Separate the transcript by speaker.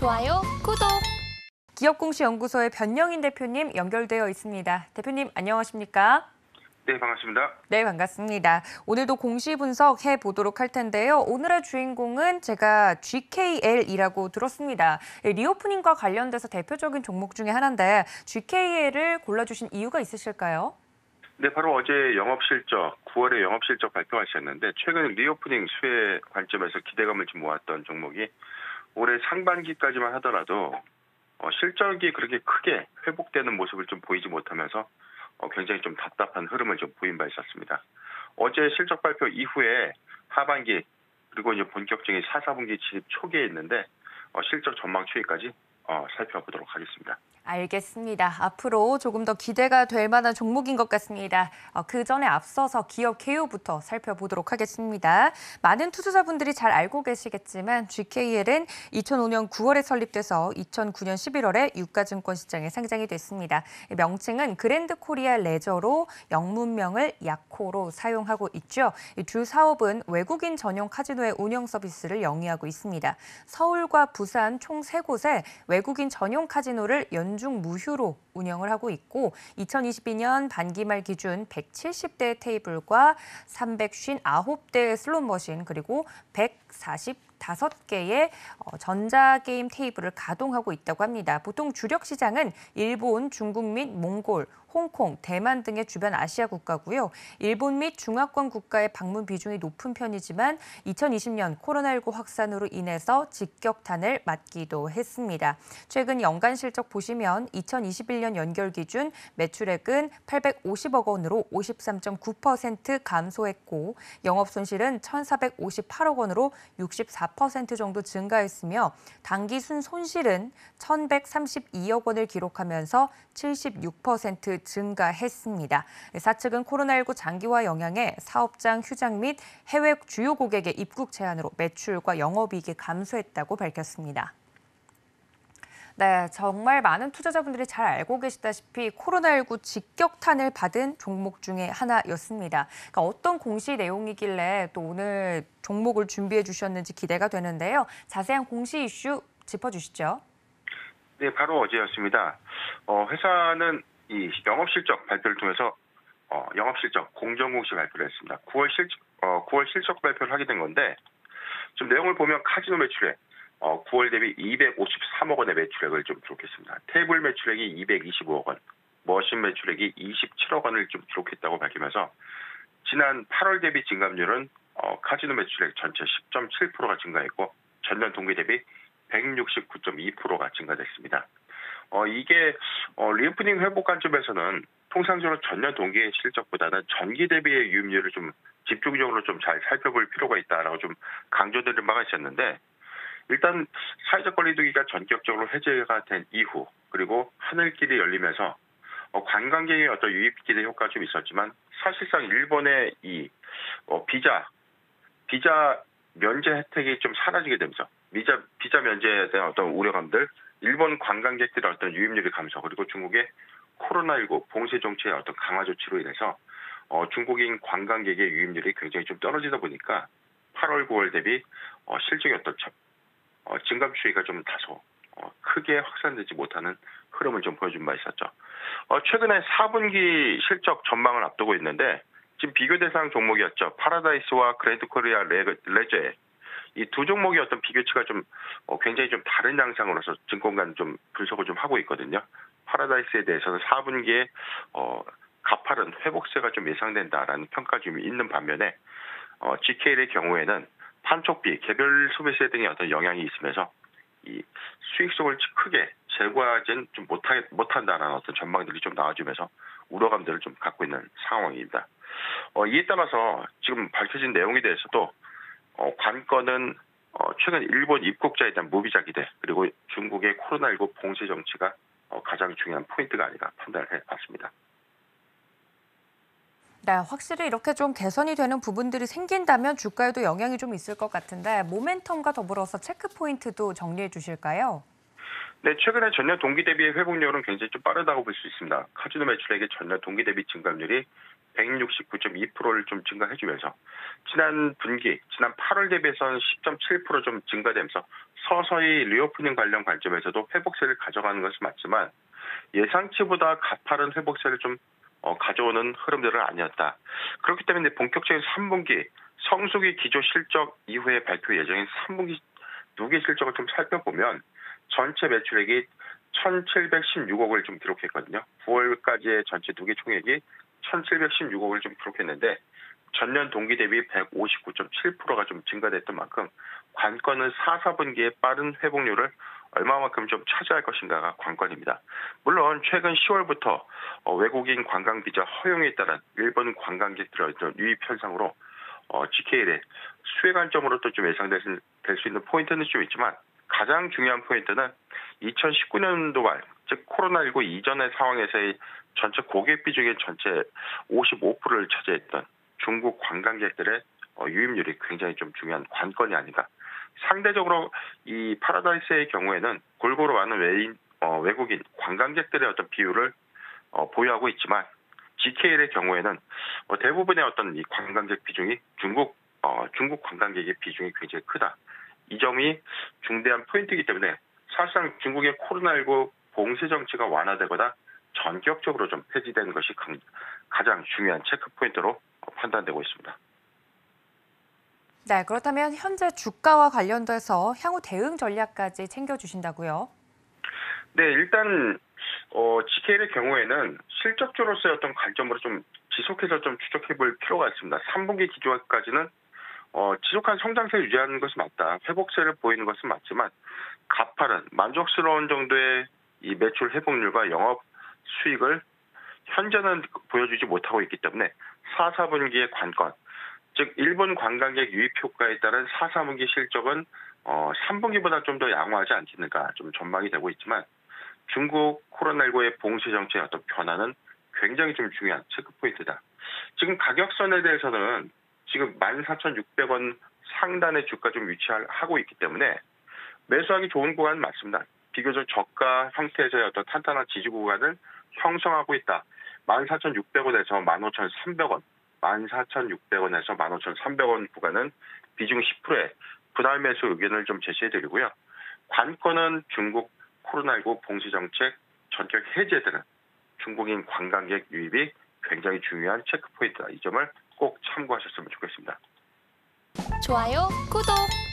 Speaker 1: 좋아요, 구독.
Speaker 2: 기업공시연구소의 변영인 대표님 연결되어 있습니다. 대표님 안녕하십니까?
Speaker 3: 네, 반갑습니다.
Speaker 2: 네, 반갑습니다. 오늘도 공시 분석해 보도록 할 텐데요. 오늘의 주인공은 제가 GKL이라고 들었습니다. 리오프닝과 관련돼서 대표적인 종목 중에 하나인데 GKL을 골라주신 이유가 있으실까요?
Speaker 3: 네, 바로 어제 영업실적, 9월에 영업실적 발표하셨는데 최근 리오프닝 수혜 관점에서 기대감을 좀 모았던 종목이 올해 상반기까지만 하더라도 실적이 그렇게 크게 회복되는 모습을 좀 보이지 못하면서 굉장히 좀 답답한 흐름을 좀 보인 바 있었습니다. 어제 실적 발표 이후에 하반기 그리고 이제 본격적인 4, 4분기 진입 초기에 있는데 실적 전망 추이까지 살펴보도록 하겠습니다.
Speaker 2: 알겠습니다. 앞으로 조금 더 기대가 될 만한 종목인 것 같습니다. 그 전에 앞서서 기업 개요부터 살펴보도록 하겠습니다. 많은 투자자분들이 잘 알고 계시겠지만 GKL은 2005년 9월에 설립돼서 2009년 11월에 유가증권 시장에 상장이 됐습니다. 명칭은 그랜드 코리아 레저로 영문명을 야코로 사용하고 있죠. 주 사업은 외국인 전용 카지노의 운영 서비스를 영위하고 있습니다. 서울과 부산 총 3곳에 외국인 전용 카지노를 연중 무휴로 운영을 하고 있고 2022년 반기말 기준 170대의 테이블과 359대의 슬롯 머신 그리고 145개의 전자게임 테이블을 가동하고 있다고 합니다. 보통 주력 시장은 일본, 중국 및 몽골, 홍콩, 대만 등의 주변 아시아 국가고요. 일본 및 중화권 국가의 방문 비중이 높은 편이지만 2020년 코로나19 확산으로 인해서 직격탄을 맞기도 했습니다. 최근 연간 실적 보시면 2021년 연결 기준 매출액은 850억 원으로 53.9% 감소했고 영업 손실은 1,458억 원으로 64% 정도 증가했으며 당기 순 손실은 1,132억 원을 기록하면서 76% 증가했습니다. 사측은 코로나19 장기화 영향에 사업장 휴장 및 해외 주요 고객의 입국 제한으로 매출과 영업이익이 감소했다고 밝혔습니다. 네, 정말 많은 투자자분들이 잘 알고 계시다시피 코로나19 직격탄을 받은 종목 중에 하나였습니다. 그러니까 어떤 공시 내용이길래 또 오늘 종목을 준비해 주셨는지 기대가 되는데요. 자세한 공시 이슈 짚어주시죠.
Speaker 3: 네, 바로 어제였습니다. 회사는 이 영업실적 발표를 통해서 영업실적 공정공시 발표를 했습니다. 9월 실적 발표를 하게 된 건데 좀 내용을 보면 카지노 매출액 9월 대비 253억 원의 매출액을 좀 기록했습니다. 테이블 매출액이 225억 원, 머신 매출액이 27억 원을 좀 기록했다고 밝히면서 지난 8월 대비 증감률은 카지노 매출액 전체 10.7%가 증가했고 전년 동기 대비 169.2%가 증가됐습니다. 이게 리오프닝 회복 관점에서는 통상적으로 전년 동기의 실적보다는 전기 대비의 유입률을 좀 집중적으로 좀 잘 살펴볼 필요가 있다라고 좀 강조드린 바가 있었는데 일단 사회적 거리두기가 전격적으로 해제가 된 이후 그리고 하늘길이 열리면서 관광객의 어떤 유입 기대 효과가 좀 있었지만 사실상 일본의 이 비자 면제 혜택이 좀 사라지게 되면서 비자 면제에 대한 어떤 우려감들, 일본 관광객들의 어떤 유입률이 감소, 그리고 중국의 코로나19 봉쇄 정책의 어떤 강화 조치로 인해서 중국인 관광객의 유입률이 굉장히 좀 떨어지다 보니까 8월, 9월 대비 실적의 어떤 증감 추이가 좀 다소 크게 확산되지 못하는 흐름을 좀 보여준 바 있었죠. 최근에 4분기 실적 전망을 앞두고 있는데 지금 비교 대상 종목이었죠. 파라다이스와 그랜드 코리아 레저의 이 두 종목의 어떤 비교치가 좀 굉장히 좀 다른 양상으로서 증권가는 좀 분석을 좀 하고 있거든요. 파라다이스에 대해서는 4분기에 가파른 회복세가 좀 예상된다라는 평가가 좀 있는 반면에 GKL의 경우에는 판촉비, 개별 소비세 등의 어떤 영향이 있으면서 이 수익성을 크게 제고하지는 좀 못한다라는 어떤 전망들이 좀 나와주면서 우려감들을 좀 갖고 있는 상황입니다. 이에 따라서 지금 밝혀진 내용에 대해서도 관건은 최근 일본 입국자에 대한 무비자 기대 그리고 중국의 코로나19 봉쇄 정치가 가장 중요한 포인트가 아닌가 판단을 해봤습니다.
Speaker 2: 네, 확실히 이렇게 좀 개선이 되는 부분들이 생긴다면 주가에도 영향이 좀 있을 것 같은데 모멘텀과 더불어서 체크 포인트도 정리해 주실까요?
Speaker 3: 네, 최근에 전년 동기 대비 회복률은 굉장히 좀 빠르다고 볼 수 있습니다. 카지노 매출액의 전년 동기 대비 증가율이 169.2%를 좀 증가해주면서 지난 8월 대비해서는 10.7% 좀 증가되면서 서서히 리오프닝 관련 관점에서도 회복세를 가져가는 것은 맞지만 예상치보다 가파른 회복세를 좀 가져오는 흐름들은 아니었다. 그렇기 때문에 본격적인 3분기 성수기 기조 실적 이후에 발표 예정인 3분기 누계 실적을 좀 살펴보면 전체 매출액이 1,716억을 좀 기록했거든요. 9월까지의 전체 누계 총액이 1,716억을 좀 기록했는데 전년 동기 대비 159.7%가 좀 증가됐던 만큼 관건은 4분기의 빠른 회복률을 얼마만큼 좀 차지할 것인가가 관건입니다. 물론 최근 10월부터 외국인 관광 비자 허용에 따른 일본 관광객들의 어떤 유입 현상으로 GKL의 수혜 관점으로 또 좀 예상될 수 있는 포인트는 좀 있지만 가장 중요한 포인트는 2019년도 말, 즉 코로나19 이전의 상황에서의 전체 고객 비중의 전체 55%를 차지했던 중국 관광객들의 유입률이 굉장히 좀 중요한 관건이 아닌가. 상대적으로 이 파라다이스의 경우에는 골고루 많은 외국인 관광객들의 어떤 비율을 보유하고 있지만 GKL의 경우에는 대부분의 어떤 이 관광객 비중이 중국 관광객의 비중이 굉장히 크다. 이 점이 중대한 포인트이기 때문에 사실상 중국의 코로나19 봉쇄 정치가 완화되거나 전격적으로 좀 폐지되는 것이 가장 중요한 체크 포인트로 판단되고 있습니다.
Speaker 2: 네, 그렇다면 현재 주가와 관련돼서 향후 대응 전략까지 챙겨주신다고요?
Speaker 3: 네, 일단 GKL의 경우에는 실적주로서의 어떤 관점으로 좀 지속해서 좀 추적해볼 필요가 있습니다. 3분기 기조까지는 지속한 성장세를 유지하는 것은 맞다. 회복세를 보이는 것은 맞지만 가파른 만족스러운 정도의 이 매출 회복률과 영업 수익을 현재는 보여주지 못하고 있기 때문에 4분기의 관건, 즉 일본 관광객 유입 효과에 따른 4분기 실적은 3분기보다 좀 더 양호하지 않겠는가 좀 전망이 되고 있지만 중국 코로나19의 봉쇄 정책의 어떤 변화는 굉장히 좀 중요한 체크 포인트다. 지금 가격선에 대해서는 지금 14,600원 상단의 주가 좀 위치하고 있기 때문에 매수하기 좋은 구간은 맞습니다. 비교적 저가 형태에서의 어떤 탄탄한 지지 구간을 형성하고 있다. 14,600원에서 15,300원, 14,600원에서 15,300원 구간은 비중 10%의 분할 매수 의견을 좀 제시해드리고요. 관건은 중국 코로나19 봉쇄 정책 전격 해제되는 중국인 관광객 유입이 굉장히 중요한 체크 포인트다. 이 점을 꼭 참고하셨으면 좋겠습니다.
Speaker 1: 좋아요, 구독!